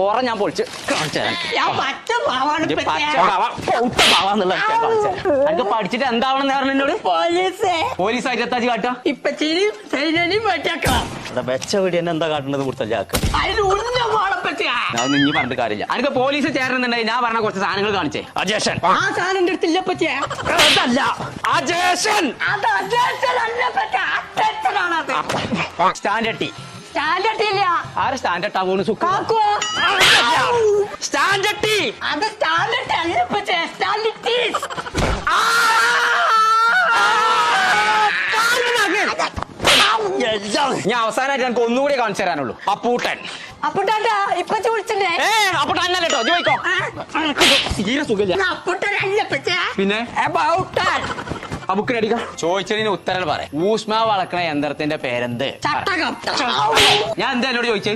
ഓറ ഞാൻ പൊളിച്ച് കാണിച്ചു തരാം. എനിക്ക് പഠിച്ചിട്ട് എന്താവണെന്ന് പറഞ്ഞു എന്നോട്. പോലീസായിട്ട് എത്താച്ച് കാട്ടാ വെച്ച വീടി എന്നെ എന്താ കാട്ടുന്നത് കൊടുത്തല്ലാക്ക. ഞാൻ ഇനി പറഞ്ഞിട്ട് കാര്യമില്ല. എനിക്ക് പോലീസ് ചേരണമെന്നുണ്ടെങ്കിൽ ഞാൻ പറഞ്ഞ കുറച്ച് സാധനങ്ങൾ കാണിച്ചേ. അജേഷൻ സ്റ്റാൻഡർട്ടി ആരെ സ്റ്റാൻഡർഡ് ആവുന്നു സ്റ്റാൻഡർട്ടി ഞാൻ അവസാനമായിട്ട് എനിക്ക് ഒന്നുകൂടി കാണിച്ചു തരാനുള്ളൂ. അപ്പൂട്ടൻ അപ്പൂട്ടന്നല്ലോ ചോദിക്കോ. തീരെ സുഖമില്ല. പിന്നെ ആ ബുക്കിനടിക്കാം. ചോദിച്ചതിന് ഉത്തരം പറയാം. ഊഷ്മ വളക്കണ യന്ത്രത്തിന്റെ പേരെന്ത്? ഞാൻ എന്താ എന്നോട് ചോദിച്ചേ?